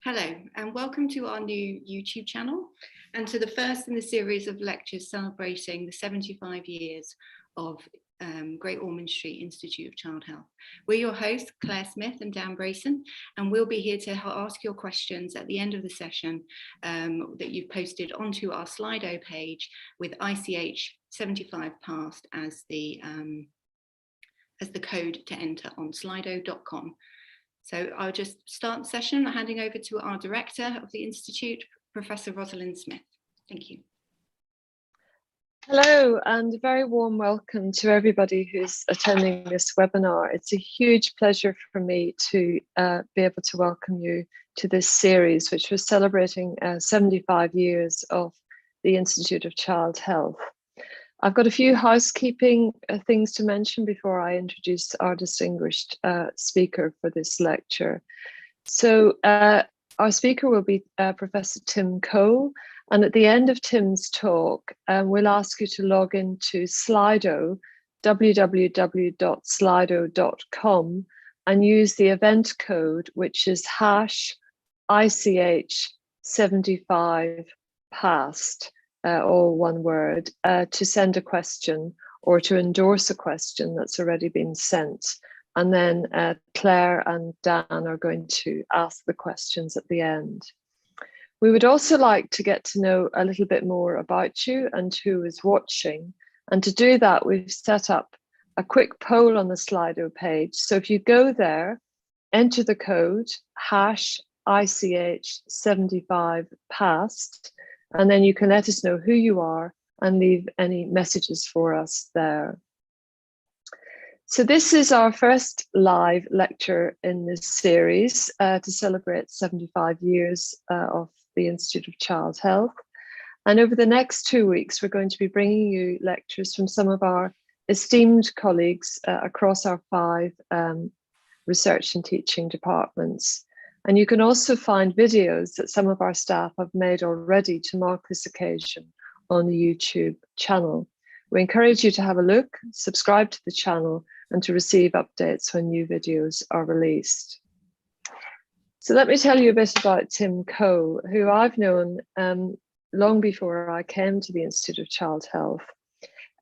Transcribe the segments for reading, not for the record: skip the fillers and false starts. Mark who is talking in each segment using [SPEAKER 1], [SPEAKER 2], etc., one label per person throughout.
[SPEAKER 1] Hello and welcome to our new YouTube channel and to the first in the series of lectures celebrating the 75 years of Great Ormond Street Institute of Child Health. We're your hosts, Claire Smith and Dan Brayson, and we'll be here to ask your questions at the end of the session that you've posted onto our Slido page with ICH 75 passed as the code to enter on slido.com. So I'll just start the session handing over to our director of the Institute, Professor Rosalind Smith. Thank you.
[SPEAKER 2] Hello and a very warm welcome to everybody who's attending this webinar. It's a huge pleasure for me to be able to welcome you to this series, which was celebrating 75 years of the Institute of Child Health. I've got a few housekeeping things to mention before I introduce our distinguished speaker for this lecture. So our speaker will be Professor Tim Coe, and at the end of Tim's talk, we'll ask you to log into Slido, www.slido.com, and use the event code, which is #ICH75 past. All one word, to send a question or to endorse a question that's already been sent. And then Claire and Dan are going to ask the questions at the end. We would also like to get to know a little bit more about you and who is watching. And to do that, we've set up a quick poll on the Slido page. So if you go there, enter the code #ICH75 past, and then you can let us know who you are and leave any messages for us there. So this is our first live lecture in this series to celebrate 75 years of the Institute of Child Health. And over the next 2 weeks, we're going to be bringing you lectures from some of our esteemed colleagues across our 5 research and teaching departments. And you can also find videos that some of our staff have made already to mark this occasion on the YouTube channel. We encourage you to have a look, subscribe to the channel, and to receive updates when new videos are released. So let me tell you a bit about Tim Coe, who I've known long before I came to the Institute of Child Health.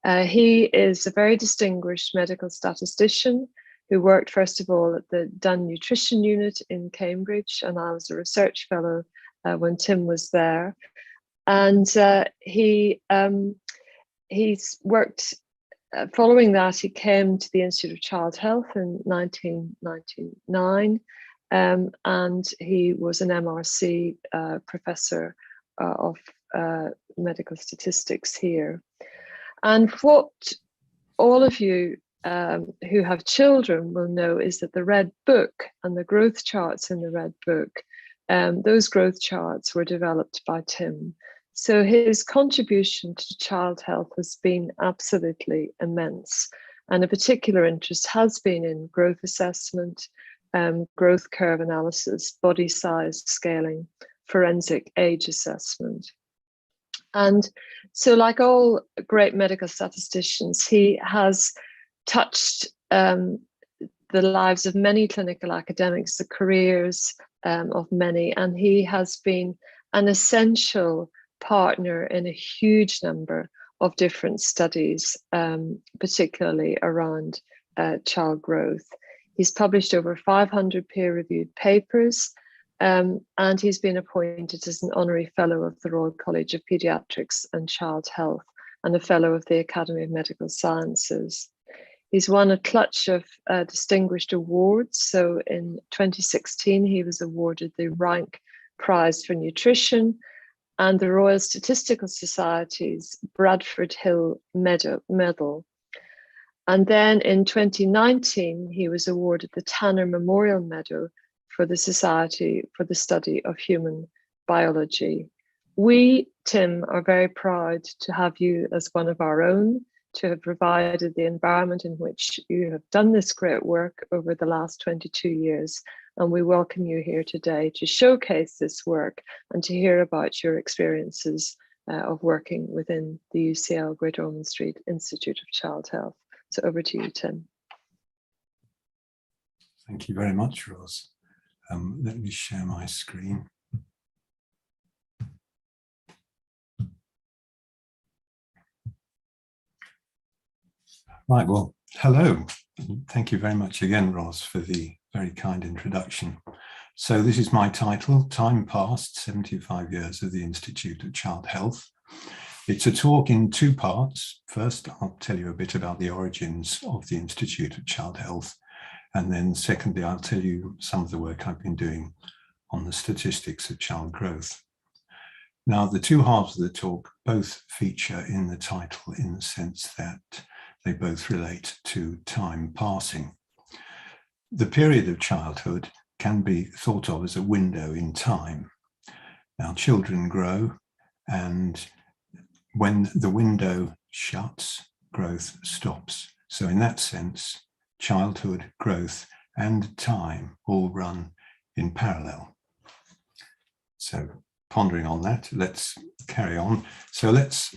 [SPEAKER 2] He is a very distinguished medical statistician who worked first of all at the Dun Nutrition Unit in Cambridge, and I was a research fellow when Tim was there. And he's worked, following that he came to the Institute of Child Health in 1999, and he was an MRC professor of medical statistics here. And what all of you who have children will know is that the Red Book and the growth charts in the Red Book, those growth charts were developed by Tim. So his contribution to child health has been absolutely immense. And a particular interest has been in growth assessment, growth curve analysis, body size scaling, forensic age assessment. And so like all great medical statisticians, he has touched the lives of many clinical academics, the careers of many, and he has been an essential partner in a huge number of different studies, particularly around child growth. He's published over 500 peer-reviewed papers, and he's been appointed as an honorary fellow of the Royal College of Paediatrics and Child Health and a fellow of the Academy of Medical Sciences. He's won a clutch of distinguished awards. So in 2016, he was awarded the Rank Prize for Nutrition and the Royal Statistical Society's Bradford Hill Medal. And then in 2019, he was awarded the Tanner Memorial Medal for the Society for the Study of Human Biology. We, Tim, are very proud to have you as one of our own, to have provided the environment in which you have done this great work over the last 22 years. And we welcome you here today to showcase this work and to hear about your experiences of working within the UCL Great Ormond Street Institute of Child Health. So over to you, Tim.
[SPEAKER 3] Thank you very much, Ros. Let me share my screen. Right, well, hello. Thank you very much again, Ross, for the very kind introduction. So this is my title, Time Past, 75 Years of the Institute of Child Health. It's a talk in two parts. First, I'll tell you a bit about the origins of the Institute of Child Health. And then secondly, I'll tell you some of the work I've been doing on the statistics of child growth. Now, the two halves of the talk both feature in the title in the sense that they both relate to time passing. The period of childhood can be thought of as a window in time. Now, children grow, and when the window shuts, growth stops. So in that sense, childhood, growth, and time all run in parallel. So pondering on that, let's carry on. So let's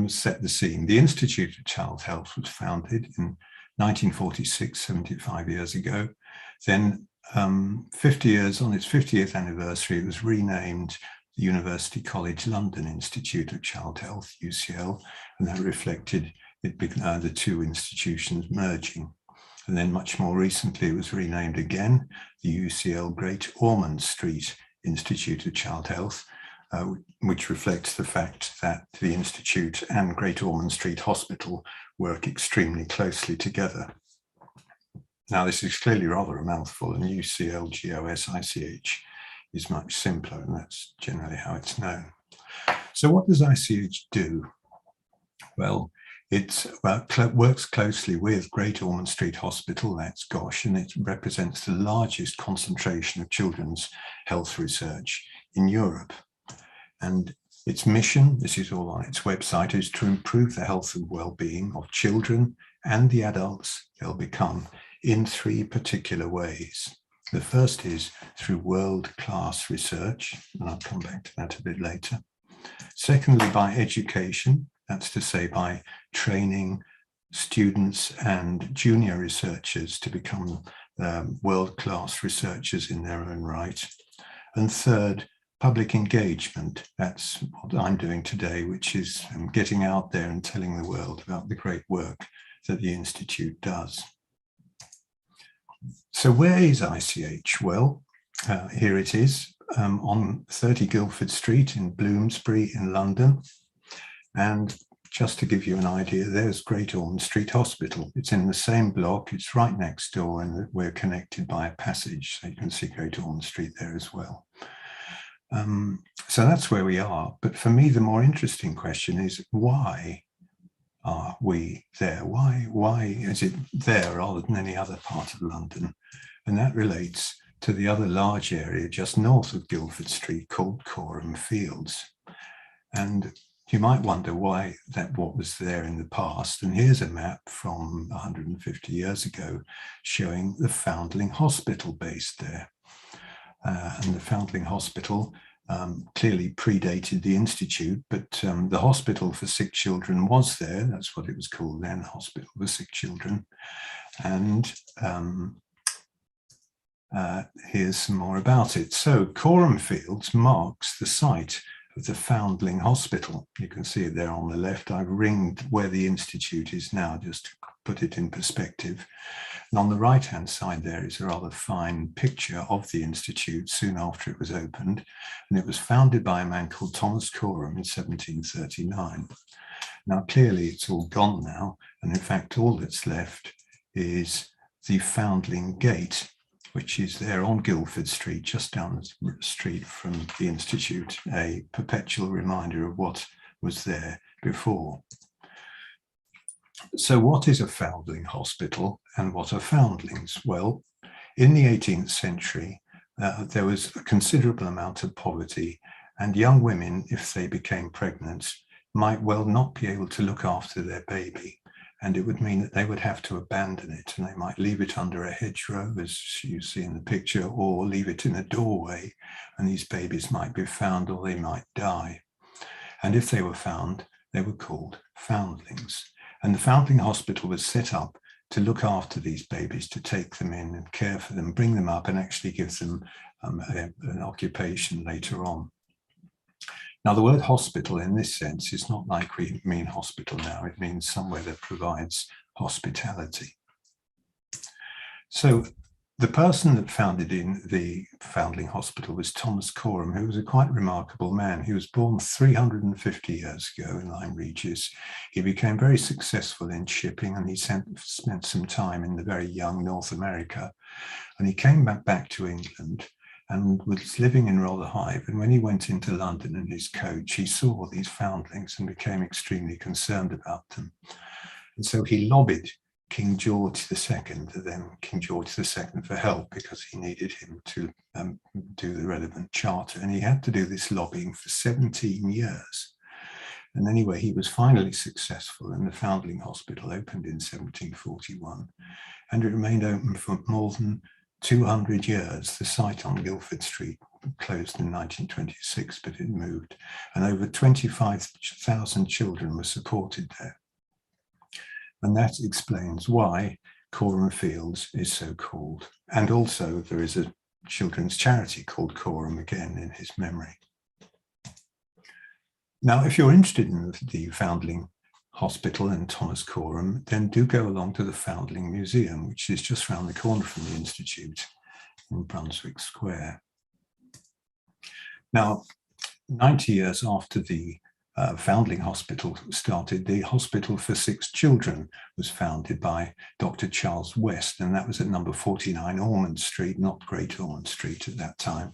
[SPEAKER 3] set the scene. The Institute of Child Health was founded in 1946, 75 years ago. Then 50 years, on its 50th anniversary, it was renamed the University College London Institute of Child Health, UCL, and that reflected the two institutions merging. And then much more recently, it was renamed again, the UCL Great Ormond Street Institute of Child Health, which reflects the fact that the Institute and Great Ormond Street Hospital work extremely closely together. Now, this is clearly rather a mouthful, and UCL GOS-ICH is much simpler, and that's generally how it's known. So what does ICH do? Well, it works closely with Great Ormond Street Hospital, that's GOSH, and it represents the largest concentration of children's health research in Europe. And its mission, this is all on its website, is to improve the health and well-being of children and the adults they'll become in three particular ways. The first is through world-class research, and I'll come back to that a bit later. Secondly, by education, that's to say by training students and junior researchers to become world-class researchers in their own right. And third, public engagement. That's what I'm doing today, which is getting out there and telling the world about the great work that the Institute does. So where is ICH? Well, here it is on 30 Guildford Street in Bloomsbury in London. And just to give you an idea, there's Great Ormond Street Hospital. It's in the same block, it's right next door, and we're connected by a passage. So you can see Great Ormond Street there as well. So that's where we are. But for me, the more interesting question is, why are we there? Why is it there rather than any other part of London? And that relates to the other large area just north of Guildford Street called Coram Fields. And you might wonder why what was there in the past. And here's a map from 150 years ago showing the Foundling Hospital based there. And the Foundling Hospital clearly predated the Institute, but the Hospital for Sick Children was there. That's what it was called then, Hospital for Sick Children. And here's some more about it. So Coram Fields marks the site of the Foundling Hospital. You can see it there on the left. I've ringed where the Institute is now, just to put it in perspective. And on the right-hand side there is a rather fine picture of the Institute soon after it was opened. And it was founded by a man called Thomas Coram in 1739. Now, clearly it's all gone now. And in fact, all that's left is the Foundling Gate, which is there on Guildford Street, just down the street from the Institute, a perpetual reminder of what was there before. So what is a foundling hospital and what are foundlings? Well, in the 18th century, there was a considerable amount of poverty, and young women, if they became pregnant, might well not be able to look after their baby. And it would mean that they would have to abandon it, and they might leave it under a hedgerow, as you see in the picture, or leave it in a doorway, and these babies might be found or they might die. And if they were found, they were called foundlings. And the Foundling Hospital was set up to look after these babies, to take them in and care for them, bring them up and actually give them an occupation later on. Now, the word hospital in this sense is not like we mean hospital now. It means somewhere that provides hospitality. So the person that founded in the Foundling Hospital was Thomas Coram, who was a quite remarkable man. He was born 350 years ago in Lyme Regis. He became very successful in shipping, and he spent some time in the very young North America. And he came back to England and was living in Rotherhithe. And when he went into London in his coach, he saw these foundlings and became extremely concerned about them. And so he lobbied King George II, then King George II, for help, because he needed him to do the relevant charter. And he had to do this lobbying for 17 years. And anyway, he was finally successful, and the Foundling Hospital opened in 1741, and it remained open for more than 200 years. The site on Guildford Street closed in 1926, but it moved, and over 25,000 children were supported there. And that explains why Coram Fields is so called. And also there is a children's charity called Coram, again in his memory. Now, if you're interested in the Foundling Hospital and Thomas Coram, then do go along to the Foundling Museum, which is just around the corner from the Institute in Brunswick Square. Now, 90 years after the Foundling Hospital started, the Hospital for Sick Children was founded by Dr. Charles West, and that was at number 49 Ormond Street, not Great Ormond Street at that time.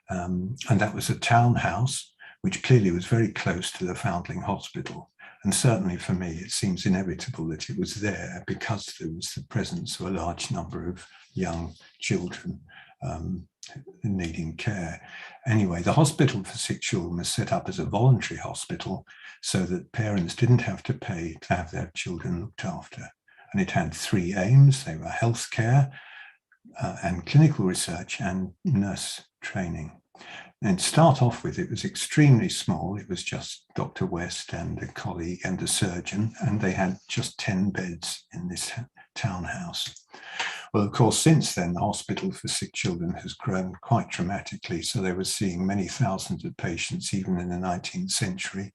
[SPEAKER 3] And that was a townhouse, which clearly was very close to the Foundling Hospital. And certainly for me, it seems inevitable that it was there because there was the presence of a large number of young children needing care. Anyway, the Hospital for Sick Children was set up as a voluntary hospital so that parents didn't have to pay to have their children looked after. And it had three aims. They were healthcare and clinical research and nurse training. And to start off with, it was extremely small. It was just Dr. West and a colleague and a surgeon, and they had just 10 beds in this townhouse. Well, of course, since then, the Hospital for Sick Children has grown quite dramatically. So they were seeing many thousands of patients, even in the 19th century.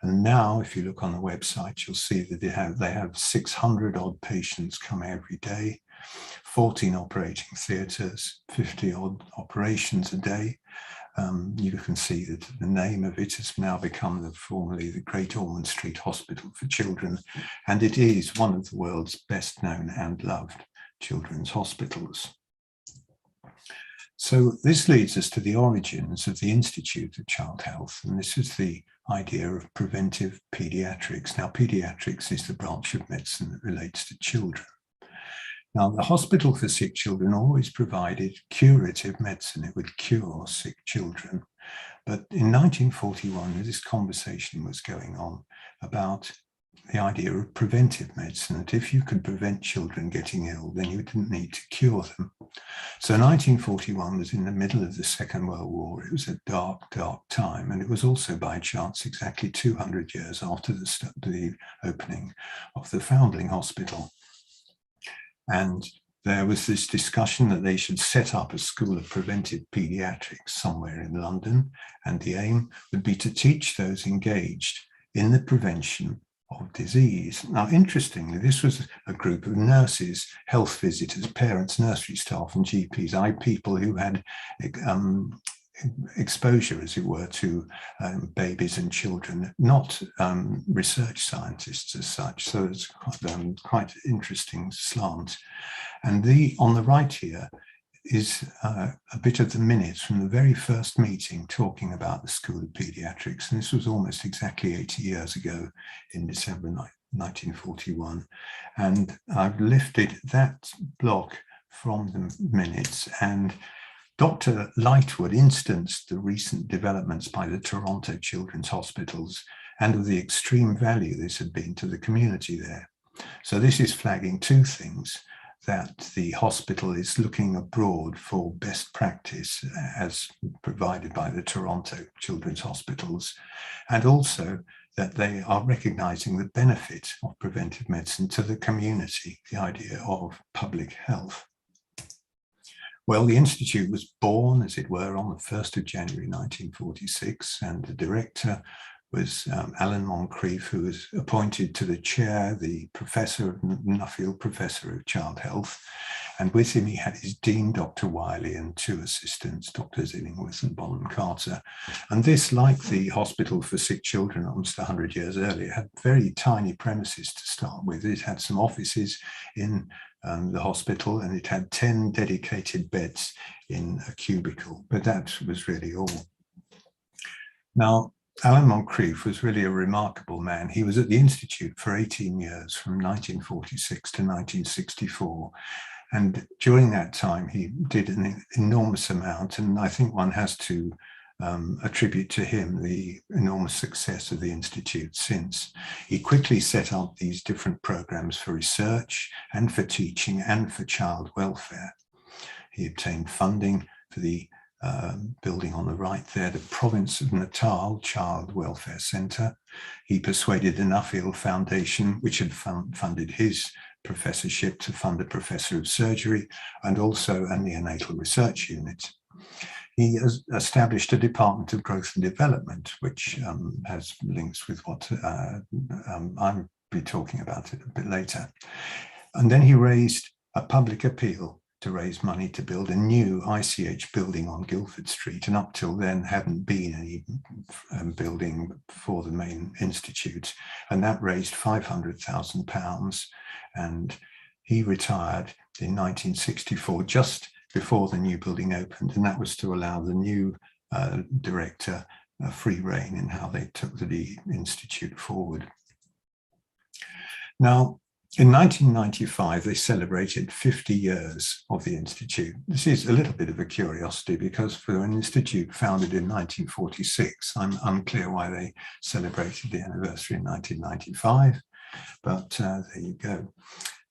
[SPEAKER 3] And now, if you look on the website, you'll see that they have 600 odd patients coming every day, 14 operating theatres, 50 odd operations a day. You can see that the name of it has now become formerly the Great Ormond Street Hospital for Children, and it is one of the world's best known and loved children's hospitals. So this leads us to the origins of the Institute of Child Health, and this is the idea of preventive paediatrics. Now, paediatrics is the branch of medicine that relates to children. Now, the Hospital for Sick Children always provided curative medicine. It would cure sick children. But in 1941, this conversation was going on about the idea of preventive medicine, that if you could prevent children getting ill, then you didn't need to cure them. So 1941 was in the middle of the Second World War. It was a dark, dark time. And it was also by chance exactly 200 years after the opening of the Foundling Hospital. And there was this discussion that they should set up a school of preventive paediatrics somewhere in London. And the aim would be to teach those engaged in the prevention of disease. Now, interestingly, this was a group of nurses, health visitors, parents, nursery staff, and GPs, people who had exposure, as it were, to babies and children, not research scientists as such. So it's quite interesting slant. And on the right here is a bit of the minutes from the very first meeting talking about the School of Paediatrics. And this was almost exactly 80 years ago in December 1941. And I've lifted that block from the minutes, and Dr. Lightwood instanced the recent developments by the Toronto Children's Hospitals and of the extreme value this had been to the community there. So this is flagging two things: that the hospital is looking abroad for best practice as provided by the Toronto Children's Hospitals, and also that they are recognizing the benefit of preventive medicine to the community, the idea of public health. Well, the Institute was born, as it were, on the 1st of January 1946, and the director was Alan Moncrief, who was appointed to the chair, the Professor of Nuffield Professor of Child Health. And with him, he had his Dean, Dr. Wiley, and two assistants, Drs. Illingworth and Bonham Carter. And this, like the Hospital for Sick Children almost 100 years earlier, had very tiny premises to start with. It had some offices in the hospital, and it had 10 dedicated beds in a cubicle, but that was really all. Now, Alan Moncrief was really a remarkable man. He was at the Institute for 18 years, from 1946 to 1964. And during that time, he did an enormous amount. And I think one has to attribute to him the enormous success of the Institute since. He quickly set up these different programs for research and for teaching and for child welfare. He obtained funding for the building on the right there, the Province of Natal Child Welfare Centre. He persuaded the Nuffield Foundation, which had funded his professorship, to fund a professor of surgery and also a neonatal research unit. He has established a Department of Growth and Development, which has links with what I'll be talking about it a bit later. And then he raised a public appeal to raise money to build a new ICH building on Guildford Street, and up till then hadn't been any building for the main institute, and that raised £500,000, and he retired in 1964, just before the new building opened, and that was to allow the new director a free rein in how they took the institute forward. Now, in 1995, they celebrated 50 years of the Institute. This is a little bit of a curiosity, because for an institute founded in 1946, I'm unclear why they celebrated the anniversary in 1995, but there you go.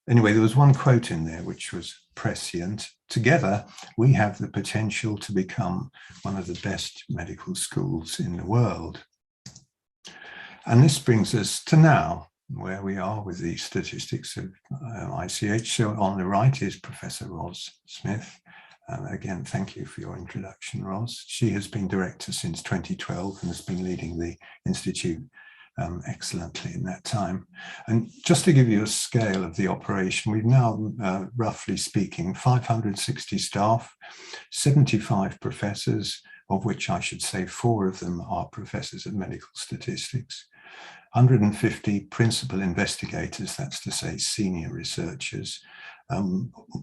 [SPEAKER 3] Anyway, there was one quote in there which was prescient. Together, we have the potential to become one of the best medical schools in the world. And this brings us to now, where we are with the statistics of ICH. So on the right is Professor Ros Smith. Again, thank you for your introduction, Ros. She has been director since 2012 and has been leading the Institute excellently in that time. And just to give you a scale of the operation, we've now, roughly speaking, 560 staff, 75 professors, of which I should say 4 of them are professors of medical statistics, 150 principal investigators, that's to say senior researchers,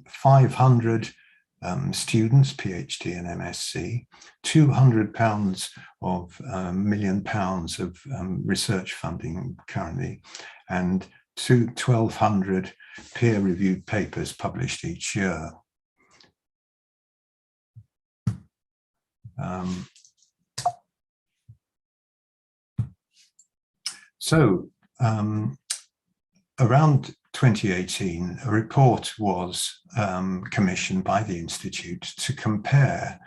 [SPEAKER 3] 500 students, PhD and MSc, £200 of £1 million of research funding currently, and 1,200 peer-reviewed papers published each year. Around 2018, a report was commissioned by the Institute to compare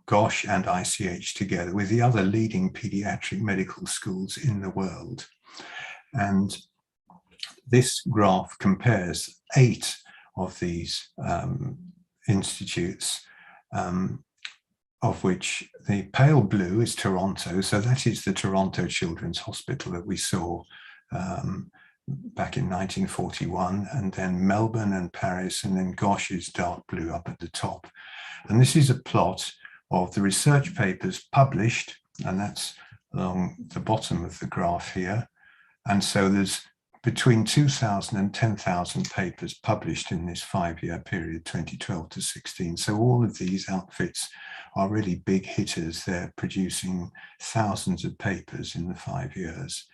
[SPEAKER 3] GOSH and ICH together with the other leading paediatric medical schools in the world. And this graph compares 8 of these institutes, of which the pale blue is Toronto. So that is the Toronto Children's Hospital that we saw back in 1941, and then Melbourne and Paris, and then GOSH is dark blue up at the top. And this is a plot of the research papers published, and that's along the bottom of the graph here. And so there's between 2,000 and 10,000 papers published in this 5-year period, 2012 to 16. So all of these outfits are really big hitters. They're producing thousands of papers in the 5 years.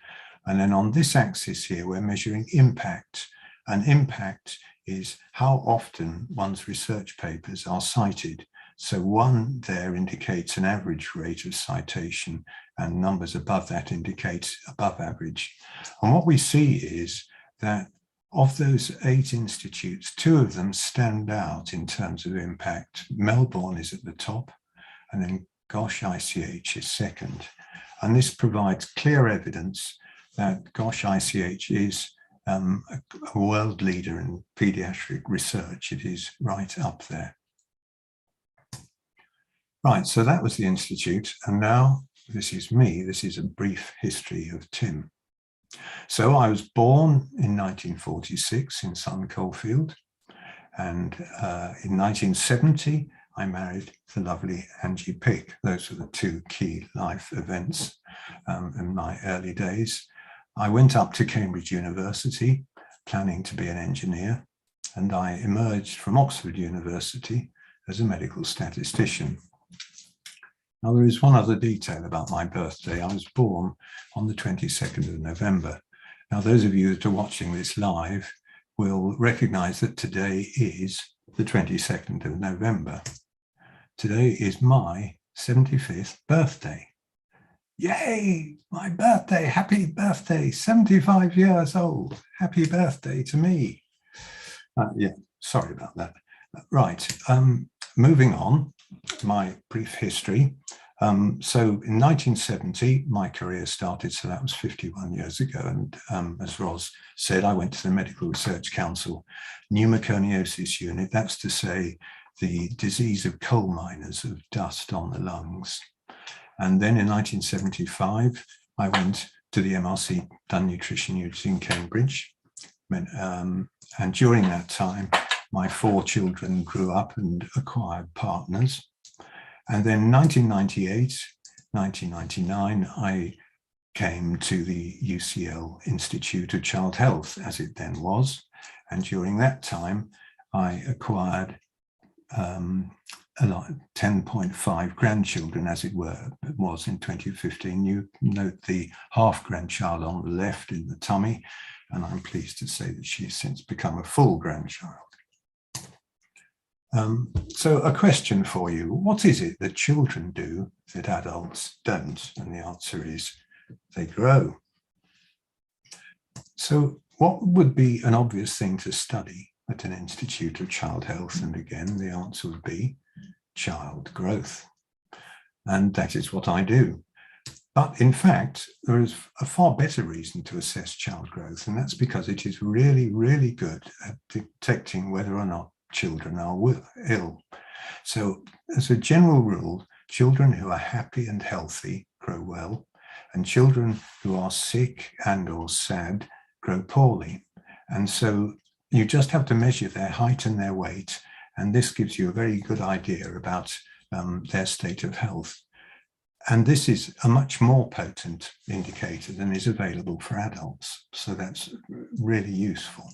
[SPEAKER 3] And then on this axis here, we're measuring impact. And impact is how often one's research papers are cited. So 1 there indicates an average rate of citation, and numbers above that indicate above average. And what we see is that of those 8 institutes, 2 of them stand out in terms of impact. Melbourne is at the top, and then GOSH ICH is second. And this provides clear evidence that GOSH ICH is a world leader in paediatric research. It is right up there. Right, so that was the Institute. And now this is me. This is a brief history of Tim. So I was born in 1946 in Sun Coalfield, and in 1970 I married the lovely Angie Pick. Those were the two key life events in my early days. I went up to Cambridge University planning to be an engineer, and I emerged from Oxford University as a medical statistician. Now, there is one other detail about my birthday. I was born on the 22nd of November. Now, those of you that are watching this live will recognize that today is the 22nd of November. Today is my 75th birthday. Yay, my birthday, happy birthday, 75 years old. Happy birthday to me. Yeah, sorry about that. Right, moving on, my brief history. So in 1970, my career started, so that was 51 years ago. And as Ros said, I went to the Medical Research Council pneumoconiosis unit. That's to say, the disease of coal miners, of dust on the lungs. And then in 1975, I went to the MRC Dun Nutrition Unit in Cambridge. And during that time, my 4 children grew up and acquired partners. And then 1998, 1999, I came to the UCL Institute of Child Health, as it then was. And during that time, I acquired 10.5 grandchildren, as it were. It was in 2015. You note the half grandchild on the left in the tummy, and I'm pleased to say that she's since become a full grandchild. So a question for you: what is it that children do that adults don't? And the answer is they grow. So what would be an obvious thing to study at an Institute of Child Health? And again, the answer would be child growth. And that is what I do. But in fact, there is a far better reason to assess child growth, and that's because it is really, really good at detecting whether or not children are ill. So as a general rule, children who are happy and healthy grow well, and children who are sick and or sad grow poorly. And so you just have to measure their height and their weight, and this gives you a very good idea about their state of health. And this is a much more potent indicator than is available for adults. So that's really useful.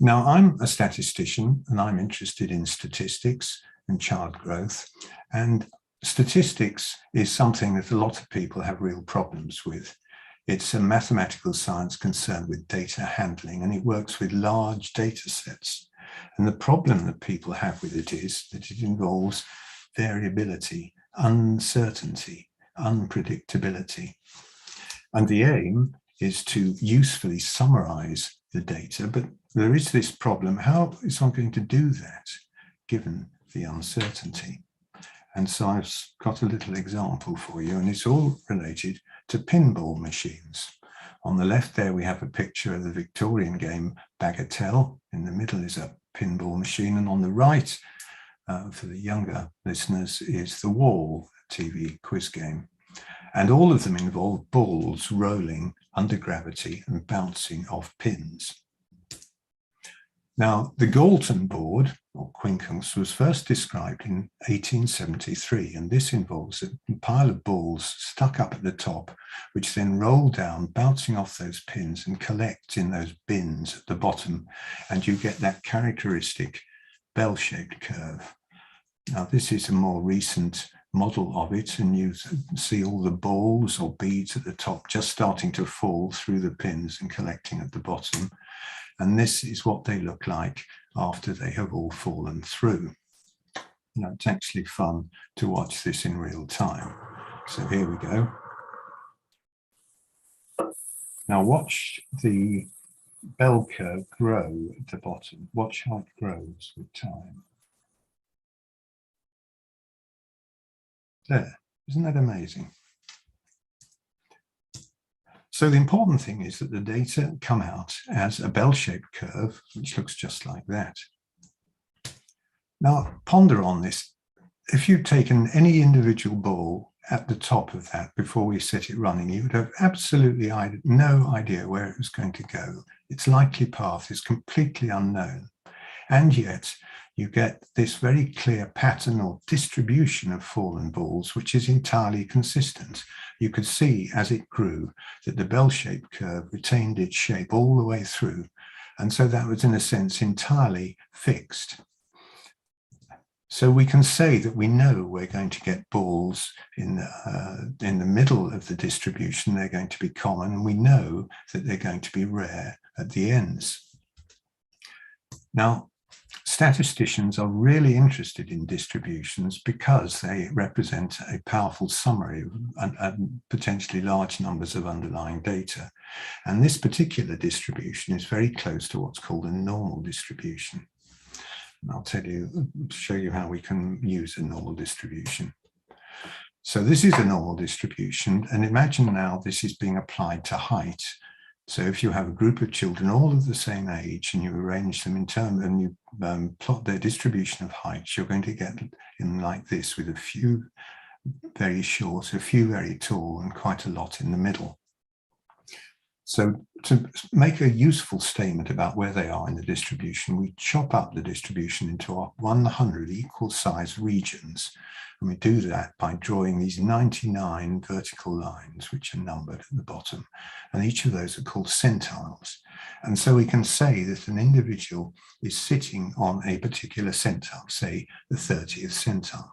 [SPEAKER 3] Now, I'm a statistician and I'm interested in statistics and child growth. And statistics is something that a lot of people have real problems with. It's a mathematical science concerned with data handling, and it works with large data sets. And the problem that people have with it is that it involves variability, uncertainty, unpredictability. And the aim is to usefully summarize the data, but there is this problem: how is one going to do that given the uncertainty? And so I've got a little example for you, and it's all related to pinball machines. On the left there, we have a picture of the Victorian game Bagatelle. In the middle is a pinball machine, and on the right, for the younger listeners, is The Wall, a TV quiz game. And all of them involve balls rolling under gravity and bouncing off pins. Now, the Galton board, or quincunx, was first described in 1873, and this involves a pile of balls stuck up at the top, which then roll down, bouncing off those pins and collect in those bins at the bottom, and you get that characteristic bell-shaped curve. Now, this is a more recent model of it, and you see all the balls or beads at the top just starting to fall through the pins and collecting at the bottom. And this is what they look like after they have all fallen through. Now, it's actually fun to watch this in real time. So here we go. Now watch the bell curve grow at the bottom. Watch how it grows with time. There, isn't that amazing? So the important thing is that the data come out as a bell-shaped curve, which looks just like that. Now, ponder on this. If you've taken any individual ball at the top of that before we set it running, you would have absolutely no idea where it was going to go. Its likely path is completely unknown. And yet you get this very clear pattern or distribution of fallen balls, which is entirely consistent. You could see as it grew that the bell-shaped curve retained its shape all the way through. And so that was, in a sense, entirely fixed. So we can say that we know we're going to get balls in the middle of the distribution. They're going to be common, and we know that they're going to be rare at the ends. Now, statisticians are really interested in distributions because they represent a powerful summary of potentially large numbers of underlying data. And this particular distribution is very close to what's called a normal distribution. And I'll show you how we can use a normal distribution. So this is a normal distribution, and imagine now this is being applied to height. So if you have a group of children all of the same age and you arrange them in terms and you plot their distribution of heights, you're going to get in like this, with a few very short, a few very tall, and quite a lot in the middle. So to make a useful statement about where they are in the distribution, we chop up the distribution into 100 equal sized regions. And we do that by drawing these 99 vertical lines, which are numbered at the bottom. And each of those are called centiles. And so we can say that an individual is sitting on a particular centile, say the 30th centile.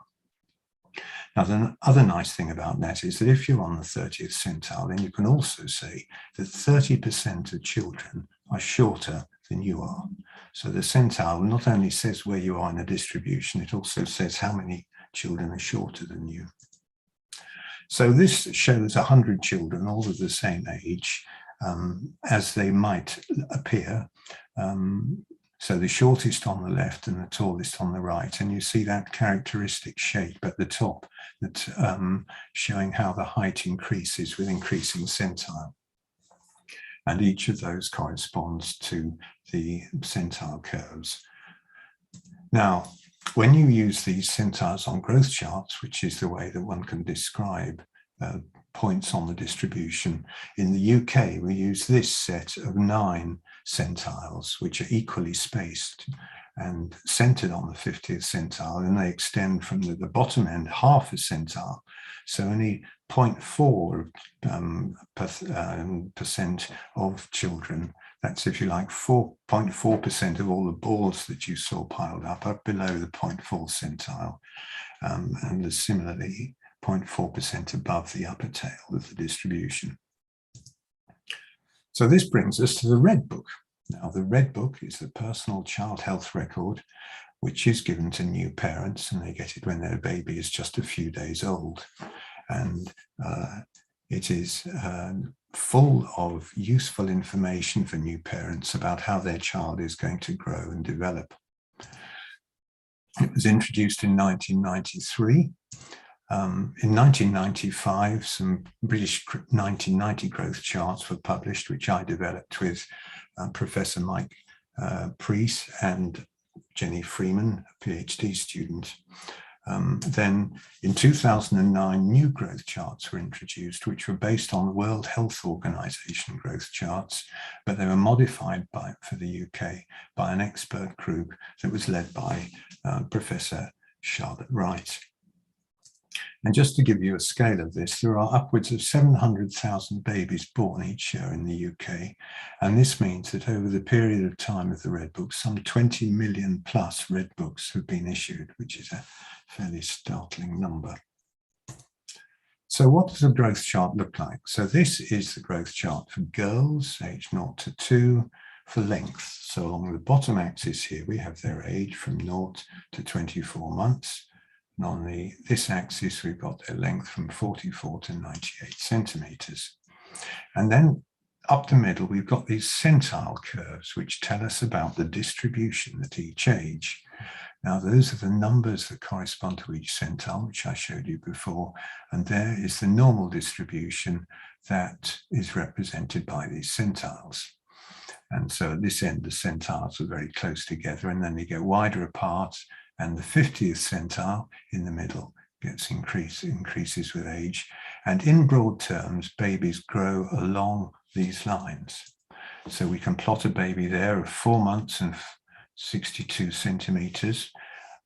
[SPEAKER 3] Now, the other nice thing about that is that if you're on the 30th centile, then you can also say that 30% of children are shorter than you are. So the centile not only says where you are in the distribution, it also says how many children are shorter than you. So this shows 100 children, all of the same age, as they might appear. So the shortest on the left and the tallest on the right, and you see that characteristic shape at the top that's showing how the height increases with increasing centile. And each of those corresponds to the centile curves. Now, when you use these centiles on growth charts, which is the way that one can describe points on the distribution, in the UK, we use this set of 9 centiles, which are equally spaced and centered on the 50th centile, and they extend from the bottom end half a centile. So only 0.4% of children, that's, if you like, 4.4% of all the balls that you saw piled up are below the 0.4 centile. And there's similarly 0.4% above the upper tail of the distribution. So this brings us to the Red Book. Now, the Red Book is the personal child health record, which is given to new parents, and they get it when their baby is just a few days old. And it is full of useful information for new parents about how their child is going to grow and develop. It was introduced in 1993. In 1995, some British 1990 growth charts were published, which I developed with Professor Mike Preece and Jenny Freeman, a PhD student. Then in 2009, new growth charts were introduced, which were based on the World Health Organization growth charts, but they were modified for the UK by an expert group that was led by Professor Charlotte Wright. And just to give you a scale of this, there are upwards of 700,000 babies born each year in the UK. And this means that over the period of time of the Red Book, some 20 million plus Red Books have been issued, which is a fairly startling number. So what does a growth chart look like? So this is the growth chart for girls, age 0 to 2, for length. So along the bottom axis here, we have their age from 0 to 24 months. And on this axis, we've got their length from 44 to 98 centimeters. And then up the middle, we've got these centile curves, which tell us about the distribution at each age. Now, those are the numbers that correspond to each centile, which I showed you before. And there is the normal distribution that is represented by these centiles. And so at this end, the centiles are very close together, and then they get wider apart. And the 50th centile in the middle increases with age. And in broad terms, babies grow along these lines. So we can plot a baby there of 4 months and 62 centimeters.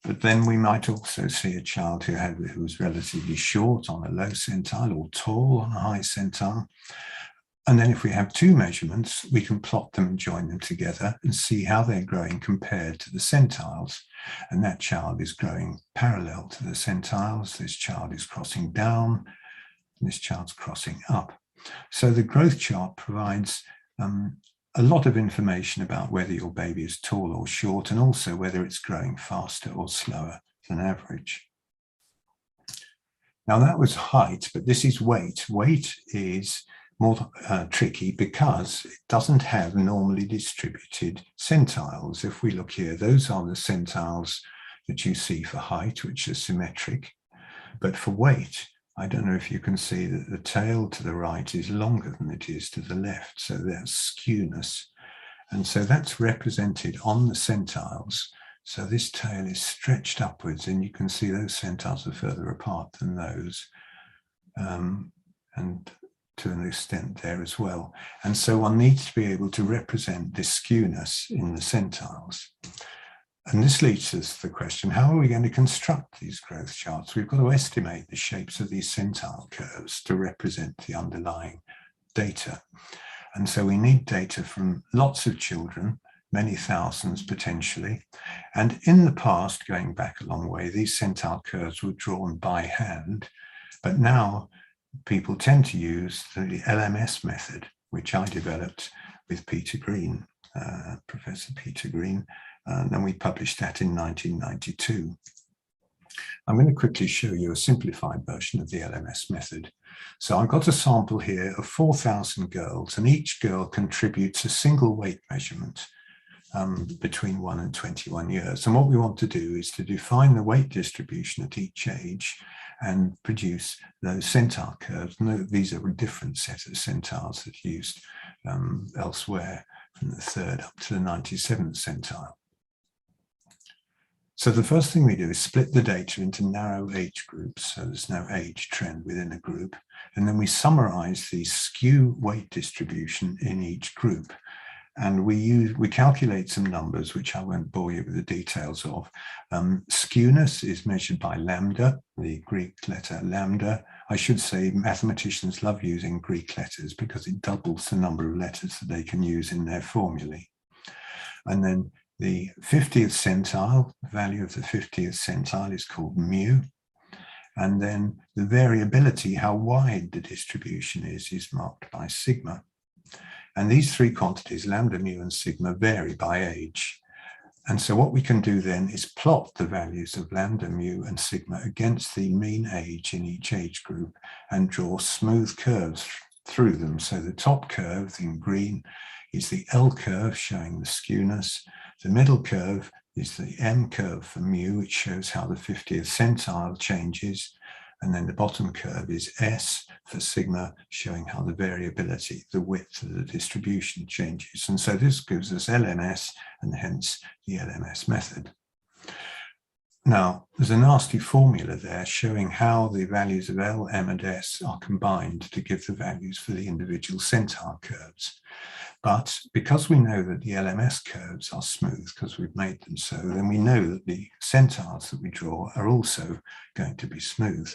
[SPEAKER 3] But then we might also see a child who was relatively short on a low centile or tall on a high centile. And then if we have two measurements, we can plot them and join them together and see how they're growing compared to the centiles. And that child is growing parallel to the centiles. This child is crossing down, and this child's crossing up. So the growth chart provides a lot of information about whether your baby is tall or short, and also whether it's growing faster or slower than average. Now that was height, but this is weight. Weight is more tricky because it doesn't have normally distributed centiles. If we look here, those are the centiles that you see for height, which are symmetric. But for weight, I don't know if you can see that the tail to the right is longer than it is to the left. So there's skewness. And so that's represented on the centiles. So this tail is stretched upwards, and you can see those centiles are further apart than those. And to an extent there as well. And so one needs to be able to represent this skewness in the centiles. And this leads us to the question, how are we going to construct these growth charts? We've got to estimate the shapes of these centile curves to represent the underlying data. And so we need data from lots of children, many thousands potentially. And in the past, going back a long way, these centile curves were drawn by hand. But now people tend to use the LMS method, which I developed with Peter Green, Professor Peter Green. And then we published that in 1992. I'm going to quickly show you a simplified version of the LMS method. So I've got a sample here of 4,000 girls, and each girl contributes a single weight measurement between 1 and 21 years. And what we want to do is to define the weight distribution at each age and produce those centile curves. And these are a different set of centiles that are used elsewhere, from the 3rd up to the 97th centile. So the first thing we do is split the data into narrow age groups. So there's no age trend within a group. And then we summarize the skew weight distribution in each group. And we calculate some numbers, which I won't bore you with the details of. Skewness is measured by lambda, the Greek letter lambda. I should say mathematicians love using Greek letters because it doubles the number of letters that they can use in their formulae. And then the 50th centile, the value of the 50th centile is called mu. And then the variability, how wide the distribution is marked by sigma. And these three quantities, lambda, mu, and sigma, vary by age. And so what we can do then is plot the values of lambda, mu, and sigma against the mean age in each age group and draw smooth curves through them. So the top curve in green is the L curve showing the skewness. The middle curve is the M curve for mu, which shows how the 50th centile changes. And then the bottom curve is S for sigma, showing how the variability, the width of the distribution changes. And so this gives us LMS, and hence the LMS method. Now, there's a nasty formula there showing how the values of L, M, and S are combined to give the values for the individual centile curves. But because we know that the LMS curves are smooth because we've made them so, then we know that the centiles that we draw are also going to be smooth.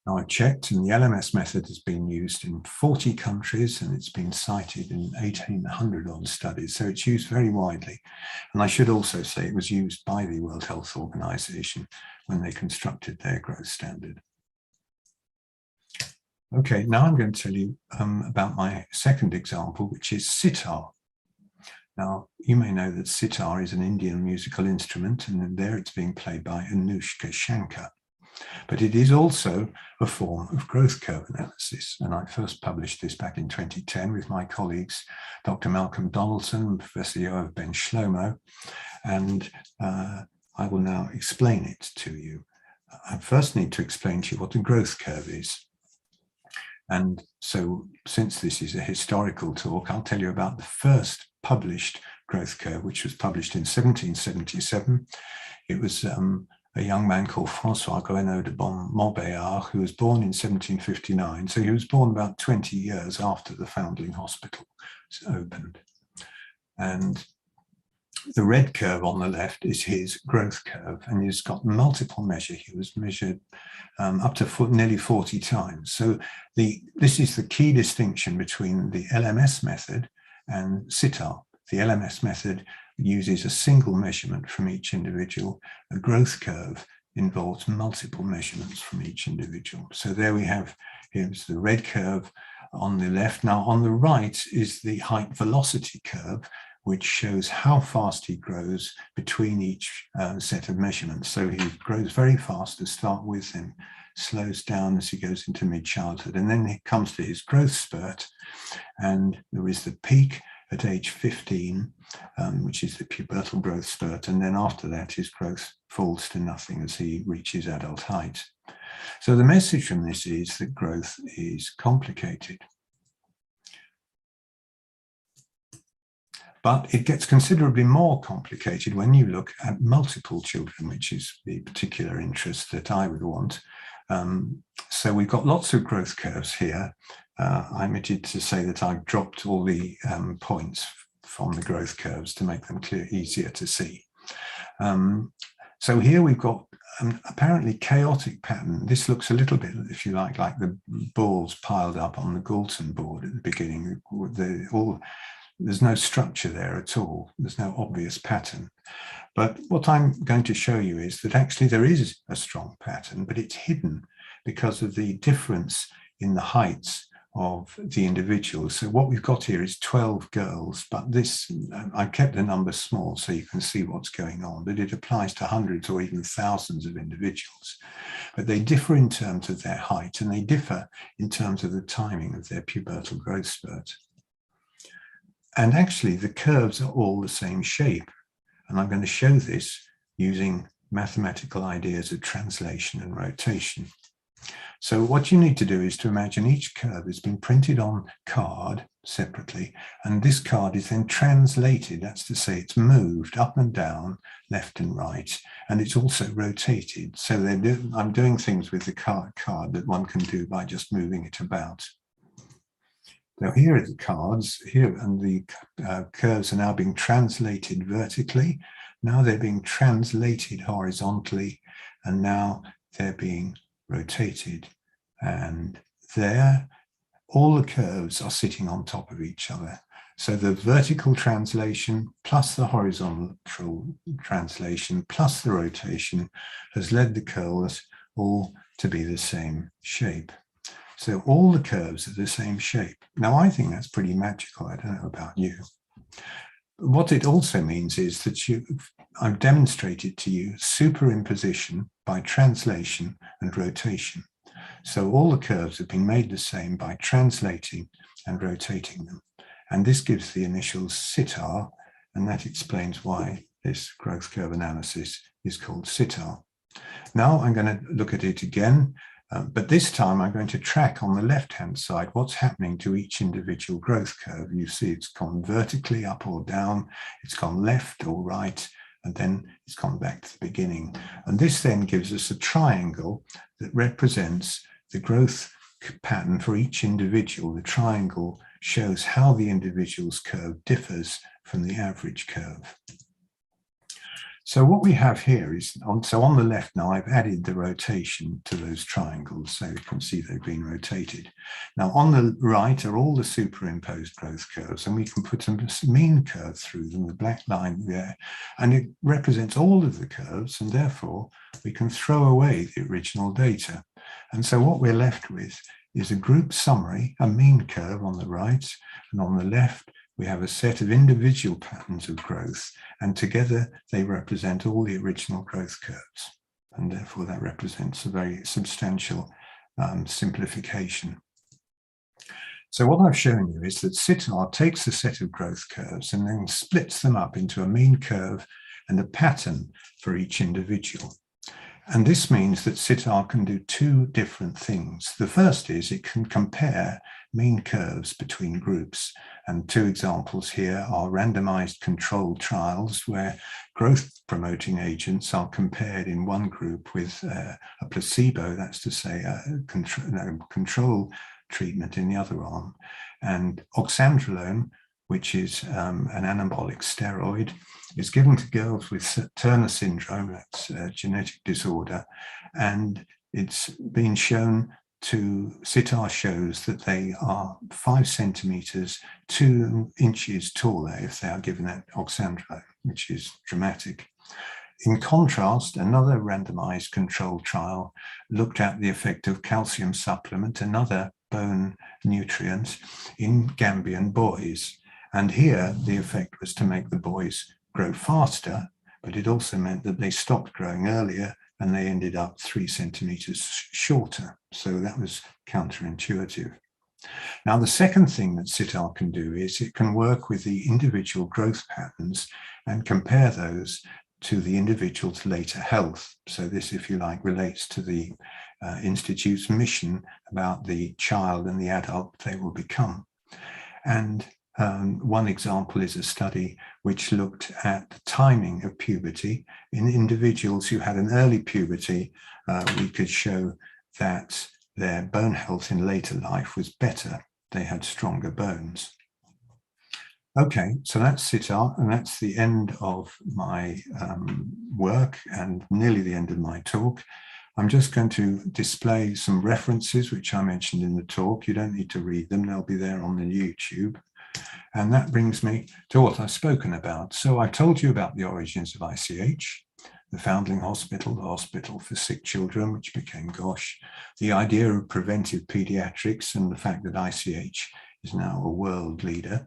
[SPEAKER 3] Now I've checked, and the LMS method has been used in 40 countries, and it's been cited in 1,800 odd studies, so it's used very widely. And I should also say it was used by the World Health Organization when they constructed their growth standard. Okay, now I'm going to tell you about my second example, which is sitar. Now, you may know that sitar is an Indian musical instrument, and there it's being played by Anushka Shankar. But it is also a form of growth curve analysis. And I first published this back in 2010 with my colleagues, Dr. Malcolm Donaldson and Professor Yoav Ben Shlomo. And I will now explain it to you. I first need to explain to you what a growth curve is. And so since this is a historical talk, I'll tell you about the first published growth curve, which was published in 1777. It was a young man called François Guénaud de Montbéliard, who was born in 1759. So he was born about 20 years after the Foundling Hospital opened. And the red curve on the left is his growth curve, and he's got multiple measure. He was measured up to nearly 40 times. So this is the key distinction between the LMS method and centiile. The LMS method uses a single measurement from each individual. A growth curve involves multiple measurements from each individual. So there we have, here's the red curve on the left. Now on the right is the height velocity curve, which shows how fast he grows between each set of measurements. So he grows very fast to start with and slows down as he goes into mid-childhood. And then he comes to his growth spurt, and there is the peak at age 15, which is the pubertal growth spurt. And then after that, his growth falls to nothing as he reaches adult height. So the message from this is that growth is complicated. But it gets considerably more complicated when you look at multiple children, which is the particular interest that I would want. So we've got lots of growth curves here. I omitted to say that I've dropped all the points from the growth curves to make them easier to see. So here we've got an apparently chaotic pattern. This looks a little bit, if you like the balls piled up on the Galton board at the beginning. There's no structure there at all. There's no obvious pattern. But what I'm going to show you is that actually there is a strong pattern, but it's hidden because of the difference in the heights of the individuals. So what we've got here is 12 girls, but this, I kept the number small so you can see what's going on, but it applies to hundreds or even thousands of individuals. But they differ in terms of their height, and they differ in terms of the timing of their pubertal growth spurt. And actually the curves are all the same shape. And I'm going to show this using mathematical ideas of translation and rotation. So what you need to do is to imagine each curve has been printed on card separately, and this card is then translated. That's to say it's moved up and down, left and right, and it's also rotated. So I'm doing things with the card that one can do by just moving it about. Now here are the cards here, and the curves are now being translated vertically. Now they're being translated horizontally, and now they're being rotated. And there, all the curves are sitting on top of each other. So the vertical translation plus the horizontal translation plus the rotation has led the curves all to be the same shape. So all the curves are the same shape. Now, I think that's pretty magical. I don't know about you. What it also means is that I've demonstrated to you superimposition by translation and rotation. So all the curves have been made the same by translating and rotating them. And this gives the initials centiile, and that explains why this growth curve analysis is called centiile. Now I'm going to look at it again. But this time I'm going to track on the left-hand side what's happening to each individual growth curve. You see it's gone vertically up or down, it's gone left or right, and then it's gone back to the beginning. And this then gives us a triangle that represents the growth pattern for each individual. The triangle shows how the individual's curve differs from the average curve. So what we have here is, on the left now, I've added the rotation to those triangles, so you can see they've been rotated. Now on the right are all the superimposed growth curves, and we can put a mean curve through them, the black line there, and it represents all of the curves, and therefore we can throw away the original data. And so what we're left with is a group summary, a mean curve on the right, and on the left, we have a set of individual patterns of growth, and together they represent all the original growth curves. And therefore that represents a very substantial simplification. So what I've shown you is that centiile takes a set of growth curves and then splits them up into a mean curve and a pattern for each individual. And this means that centiile can do two different things. The first is it can compare mean curves between groups. And two examples here are randomized controlled trials where growth promoting agents are compared in one group with a placebo, that's to say a control treatment in the other arm. And oxandrolone, which is an anabolic steroid, is given to girls with Turner syndrome, that's a genetic disorder, and it's been shown to, centiile shows that they are 5 centimeters, 2 inches taller if they are given that oxandrolone, which is dramatic. In contrast, another randomized controlled trial looked at the effect of calcium supplement, another bone nutrient, in Gambian boys. And here the effect was to make the boys grow faster, but it also meant that they stopped growing earlier and they ended up 3 centimeters shorter. So that was counterintuitive. Now, the second thing that centiile can do is it can work with the individual growth patterns and compare those to the individual's later health. So this, if you like, relates to the Institute's mission about the child and the adult they will become. And one example is a study which looked at the timing of puberty. In individuals who had an early puberty, we could show that their bone health in later life was better. They had stronger bones. Okay, so that's centiile, and that's the end of my work and nearly the end of my talk. I'm just going to display some references which I mentioned in the talk. You don't need to read them, they'll be there on the YouTube. And that brings me to what I've spoken about. So I told you about the origins of ICH, the Foundling Hospital, the hospital for sick children, which became GOSH, the idea of preventive pediatrics and the fact that ICH is now a world leader.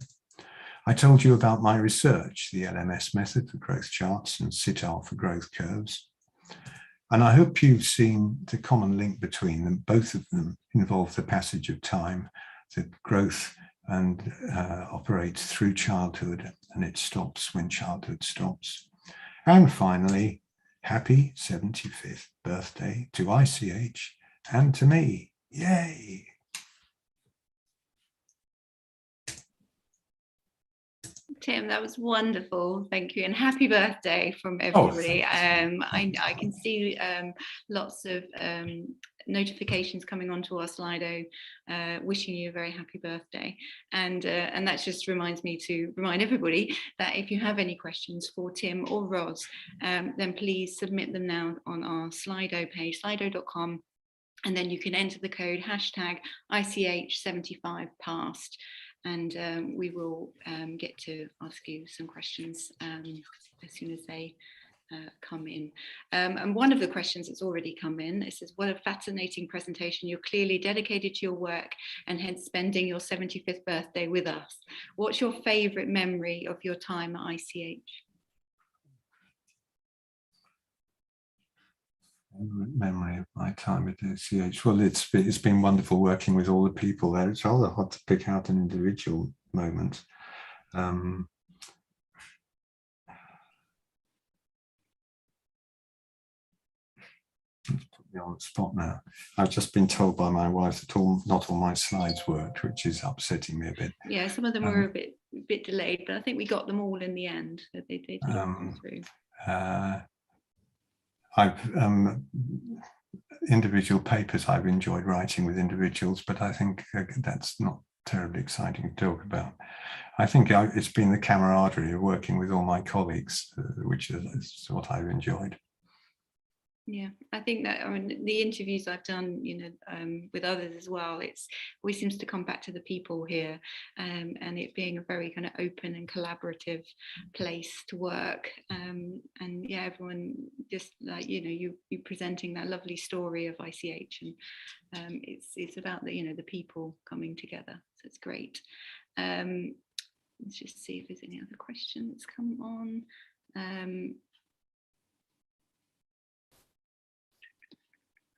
[SPEAKER 3] I told you about my research, the LMS method for growth charts and centiile for growth curves. And I hope you've seen the common link between them. Both of them involve the passage of time, the growth and operates through childhood, and it stops when childhood stops. And finally, happy 75th birthday to ICH and to me. Yay!
[SPEAKER 1] Tim, that was wonderful. Thank you. And happy birthday from everybody. I can see lots of notifications coming onto our Slido wishing you a very happy birthday. And that just reminds me to remind everybody that if you have any questions for Tim or Roz, then please submit them now on our Slido page, slido.com. And then you can enter the code hashtag ICH75past. And we will get to ask you some questions as soon as they come in. And one of the questions that's already come in, it says, what a fascinating presentation. You're clearly dedicated to your work and hence spending your 75th birthday with us. What's your favourite memory of your time at ICH?
[SPEAKER 3] Memory of my time at ICH. Well, it's been wonderful working with all the people there. It's rather hard to pick out an individual moment. Let's put me on the spot now. I've just been told by my wife that not all my slides worked, which is upsetting me a bit.
[SPEAKER 1] Yeah, some of them were a bit delayed, but I think we got them all in the end. So they did come through.
[SPEAKER 3] Individual papers I've enjoyed writing with individuals, but I think that's not terribly exciting to talk about. I think it's been the camaraderie of working with all my colleagues, which is what I've enjoyed.
[SPEAKER 1] Yeah, I think that, I mean, the interviews I've done, with others as well, always seems to come back to the people here, and it being a very kind of open and collaborative place to work, and yeah, everyone just like you presenting that lovely story of ICH, and it's about the people coming together, so it's great. Let's just see if there's any other questions come on.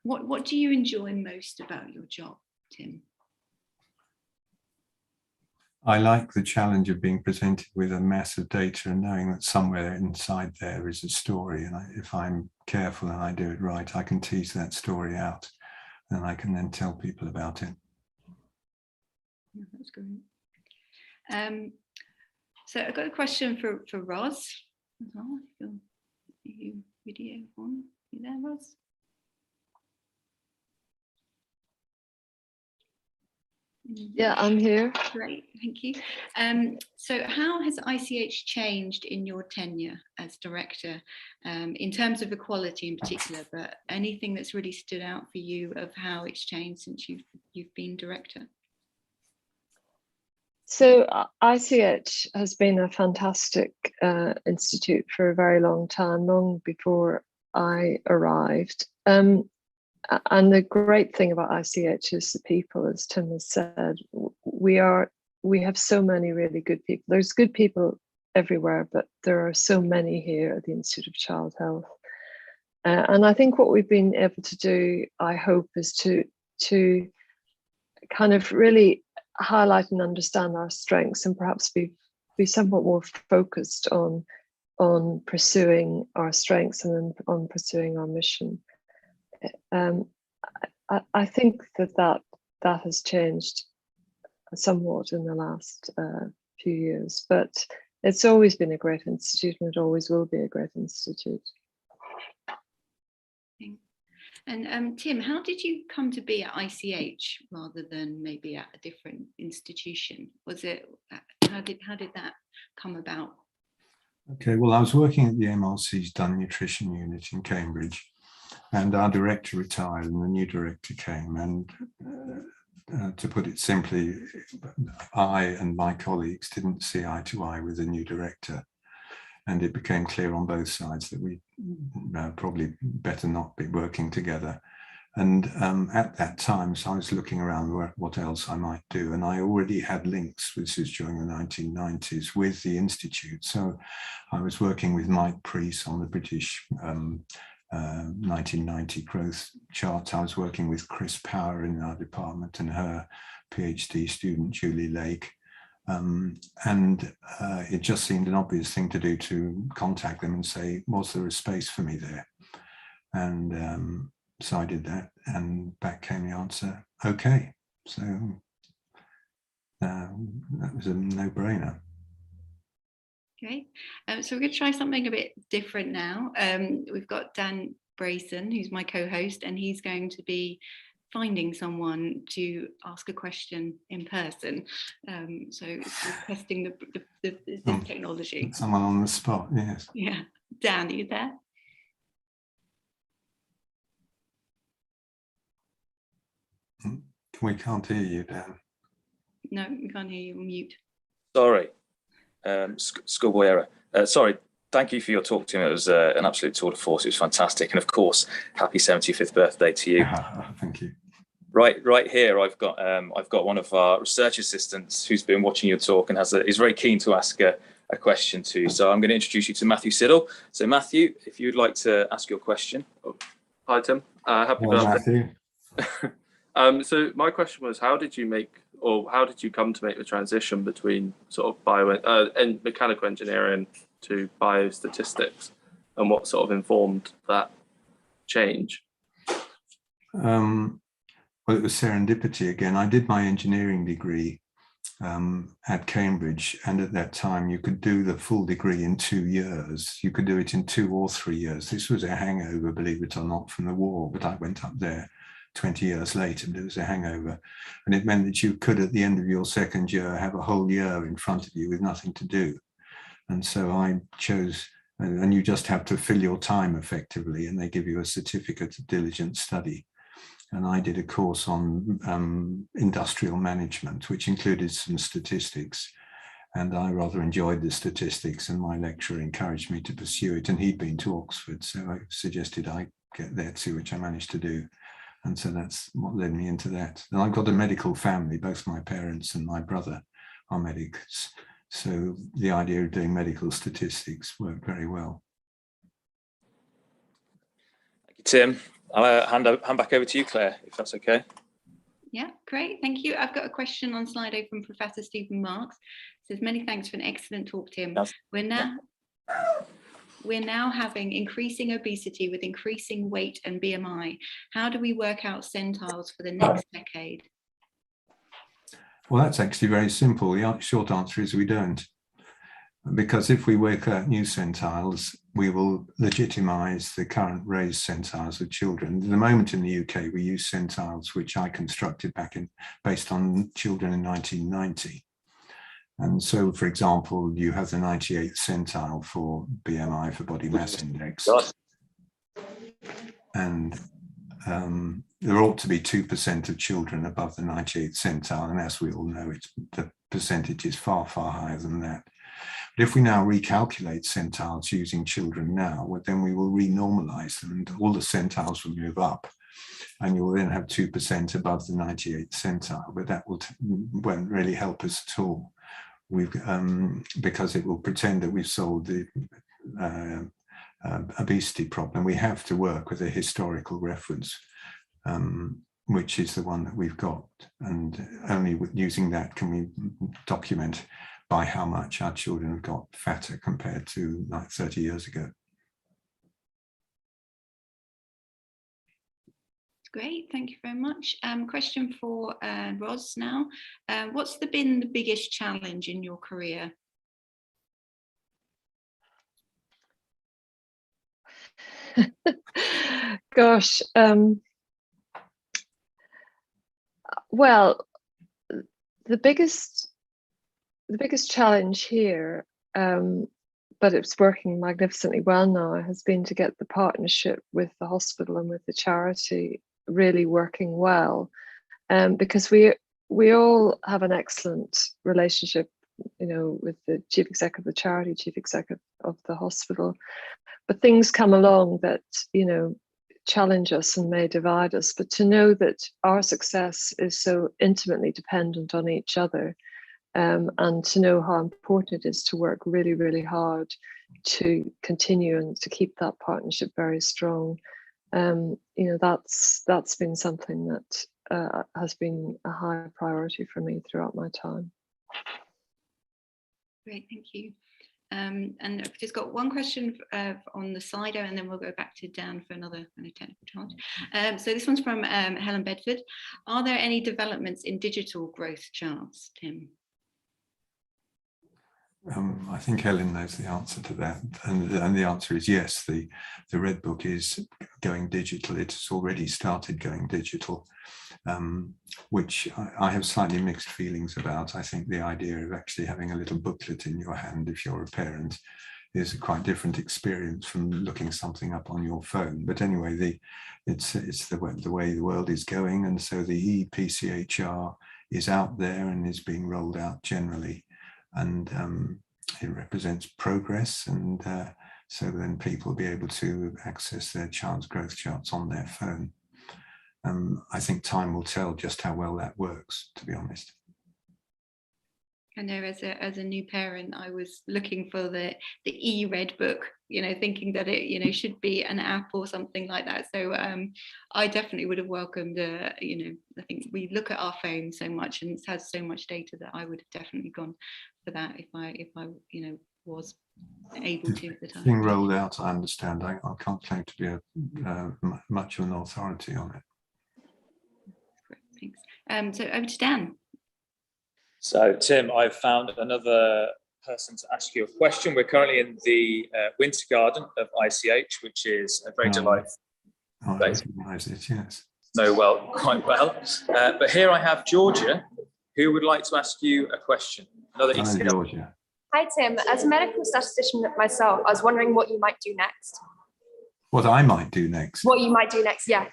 [SPEAKER 1] What do you enjoy most about your job, Tim?
[SPEAKER 3] I like the challenge of being presented with a mass of data and knowing that somewhere inside there is a story. And if I'm careful and I do it right, I can tease that story out and I can then tell people about it.
[SPEAKER 1] Yeah, that's great. So I've got a question for Roz as well. You video on. You there, Roz?
[SPEAKER 2] Yeah, I'm here.
[SPEAKER 1] Great, thank you. So how has ICH changed in your tenure as director, in terms of equality in particular, but anything that's really stood out for you of how it's changed since you've been director?
[SPEAKER 2] So ICH has been a fantastic institute for a very long time, long before I arrived. And the great thing about ICH is the people, as Tim has said. We have so many really good people. There's good people everywhere, but there are so many here at the Institute of Child Health. And I think what we've been able to do, I hope, is to kind of really highlight and understand our strengths and perhaps be somewhat more focused on pursuing our strengths and on pursuing our mission. I think that has changed somewhat in the last few years, but it's always been a great institute and it always will be a great institute.
[SPEAKER 1] And Tim, how did you come to be at ICH rather than maybe at a different institution? Was it, how did that come about?
[SPEAKER 3] Okay, well, I was working at the MRC's Dun Nutrition Unit in Cambridge, and our director retired and the new director came, and to put it simply, I and my colleagues didn't see eye to eye with the new director. And it became clear on both sides that we probably better not be working together. And at that time, so I was looking around what else I might do. And I already had links, this is during the 1990s, with the Institute. So I was working with Mike Preece on the British 1990 growth chart. I was working with Chris Power in our department and her PhD student, Julie Lake. And it just seemed an obvious thing to do to contact them and say, was there a space for me there? And so I did that, and back came the answer, okay. So that was a no-brainer.
[SPEAKER 1] Okay, so we're going to try something a bit different now. We've got Dan Brayson, who's my co-host, and he's going to be finding someone to ask a question in person. So it's testing the technology.
[SPEAKER 3] Someone on the spot, yes.
[SPEAKER 1] Yeah. Dan, are you there?
[SPEAKER 3] We can't hear you, Dan.
[SPEAKER 1] No, we can't hear you. On mute.
[SPEAKER 4] Sorry, schoolboy error. Sorry, thank you for your talk, Tim. It was an absolute tour de force. It was fantastic. And of course, happy 75th birthday to you.
[SPEAKER 3] Thank you.
[SPEAKER 4] Right here, I've got one of our research assistants who's been watching your talk and is very keen to ask a question to. So I'm going to introduce you to Matthew Siddle. So Matthew, if you'd like to ask your question.
[SPEAKER 5] Oh, hi Tim. Happy birthday.
[SPEAKER 3] Matthew.
[SPEAKER 5] So my question was, how did you come to make the transition between sort of and mechanical engineering to biostatistics, and what sort of informed that change?
[SPEAKER 3] Well, it was serendipity again. I did my engineering degree at Cambridge, and at that time you could do the full degree in 2 years. You could do it in 2 or 3 years. This was a hangover, believe it or not, from the war, but I went up there 20 years later, but it was a hangover. And it meant that you could, at the end of your second year, have a whole year in front of you with nothing to do. And so I chose, and you just have to fill your time effectively, and they give you a certificate of diligent study. And I did a course on industrial management, which included some statistics. And I rather enjoyed the statistics, and my lecturer encouraged me to pursue it. And he'd been to Oxford, so I suggested I get there too, which I managed to do. And so that's what led me into that. And I've got a medical family. Both my parents and my brother are medics. So the idea of doing medical statistics worked very well.
[SPEAKER 4] Thank you, Tim. I'll hand back over to you, Claire, if that's okay.
[SPEAKER 1] Yeah, great, thank you. I've got a question on Slido from Professor Stephen Marks. It says, many thanks for an excellent talk, Tim.
[SPEAKER 4] Yes.
[SPEAKER 1] We're now having increasing obesity with increasing weight and BMI. How do we work out centiles for the next decade?
[SPEAKER 3] Well, that's actually very simple. The short answer is we don't. Because if we work out new centiles, we will legitimize the current raised centiles of children. At the moment in the UK, we use centiles, which I constructed based on children in 1990. And so, for example, you have the 98th centile for BMI, for body mass index. And there ought to be 2% of children above the 98th centile. And as we all know, the percentage is far, far higher than that. But if we now recalculate centiles using children now, well, then we will renormalize them and all the centiles will move up. And you'll then have 2% above the 98th centile, but that won't really help us at all. Because it will pretend that we've solved the obesity problem. We have to work with a historical reference, which is the one that we've got. And only using that can we document by how much our children have got fatter compared to like 30 years ago.
[SPEAKER 1] Great, thank you very much. Question for Ros now. What's been the biggest challenge in your career?
[SPEAKER 2] Gosh, well, the biggest challenge here, but it's working magnificently well now, has been to get the partnership with the hospital and with the charity really working well, because we all have an excellent relationship, you know, with the chief executive of the charity, chief executive of the hospital, but things come along that, you know, challenge us and may divide us. But to know that our success is so intimately dependent on each other, and to know how important it is to work really, really hard to continue and to keep that partnership very strong. You know, that's been something that has been a high priority for me throughout my time.
[SPEAKER 1] Great, thank you. And I've just got one question on the Slido, and then we'll go back to Dan for another kind of technical challenge. So this one's from Helen Bedford. Are there any developments in digital growth charts, Tim?
[SPEAKER 3] I think Helen knows the answer to that, and the answer is yes. The Red Book is going digital. It's already started going digital, which I have slightly mixed feelings about. I think the idea of actually having a little booklet in your hand if you're a parent is a quite different experience from looking something up on your phone. But anyway, it's the way the world is going, and so the ePCHR is out there and is being rolled out generally. And it represents progress, and so then people will be able to access their child's growth charts on their phone. I think time will tell just how well that works, to be honest.
[SPEAKER 1] I know as a new parent, I was looking for the e-Red Book, you know, thinking that it, you know, should be an app or something like that. So I definitely would have welcomed, you know, I think we look at our phone so much and it has so much data that I would have definitely gone for that if I you know, was able to at the time.
[SPEAKER 3] Being rolled out, I understand. I can't claim to be much of an authority on it.
[SPEAKER 1] Great, thanks. So over to Dan.
[SPEAKER 4] So, Tim, I've found another person to ask you a question. We're currently in the Winter Garden of ICH, which is a very delightful place.
[SPEAKER 3] I recognise it, yes.
[SPEAKER 4] Know well, quite well. But here I have Georgia, who would like to ask you a question. Another
[SPEAKER 3] Hello, Georgia.
[SPEAKER 6] Hi, Tim. As a medical statistician myself, I was wondering what you might do next.
[SPEAKER 3] What I might do next?
[SPEAKER 6] What you might do next, yeah.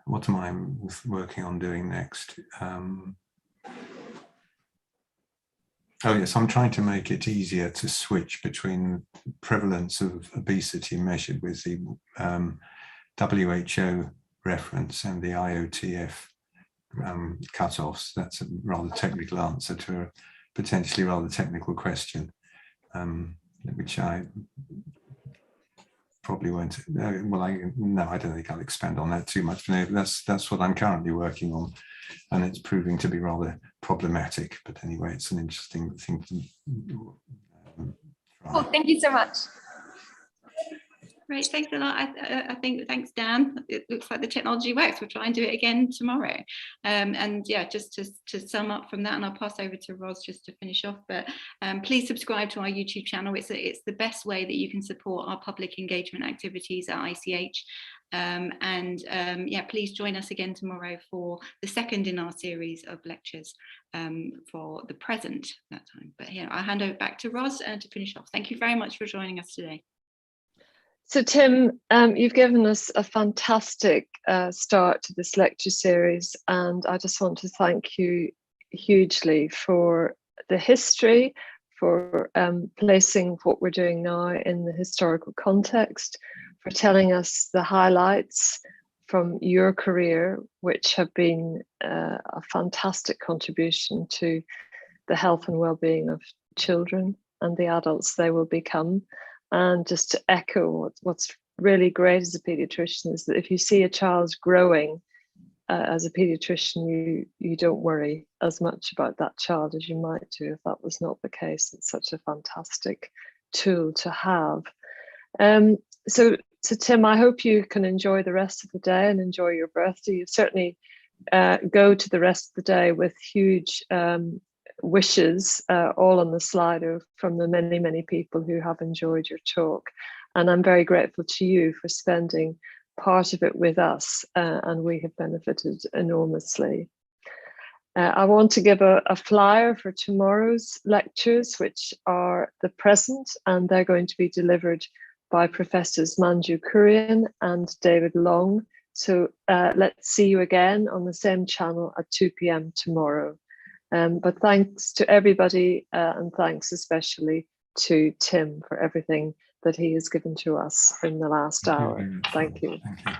[SPEAKER 3] What am I working on doing next? Oh yes, I'm trying to make it easier to switch between prevalence of obesity measured with the WHO reference and the IOTF cutoffs. That's a rather technical answer to a potentially rather technical question, which I probably won't. Well, I don't think I'll expand on that too much. But that's what I'm currently working on, and it's proving to be rather problematic. But anyway, it's an interesting thing to try.
[SPEAKER 6] Cool, thank you so much.
[SPEAKER 1] Great, thanks a lot. I think, thanks, Dan. It looks like the technology works. We'll try and do it again tomorrow. And yeah, just to sum up from that, and I'll pass over to Ros just to finish off, but please subscribe to our YouTube channel. It's the best way that you can support our public engagement activities at ICH. Yeah, please join us again tomorrow for the second in our series of lectures for the present that time. But here, I'll hand over back to Ros to finish off. Thank you very much for joining us today.
[SPEAKER 2] So Tim, you've given us a fantastic start to this lecture series, and I just want to thank you hugely for the history, for placing what we're doing now in the historical context, for telling us the highlights from your career, which have been a fantastic contribution to the health and well-being of children and the adults they will become. And just to echo what's really great as a pediatrician is that if you see a child growing as a pediatrician, you don't worry as much about that child as you might do if that was not the case. It's such a fantastic tool to have. So Tim, I hope you can enjoy the rest of the day and enjoy your birthday. You certainly go to the rest of the day with huge wishes all on the Slido from the many people who have enjoyed your talk, and I'm very grateful to you for spending part of it with us, and we have benefited enormously. I want to give a flyer for tomorrow's lectures, which are the present, and they're going to be delivered by Professors Manju Kurian and David Long. So let's see you again on the same channel at 2 p.m. tomorrow. But thanks to everybody, and thanks especially to Tim for everything that he has given to us in the last hour. Thank you.
[SPEAKER 3] Thank you.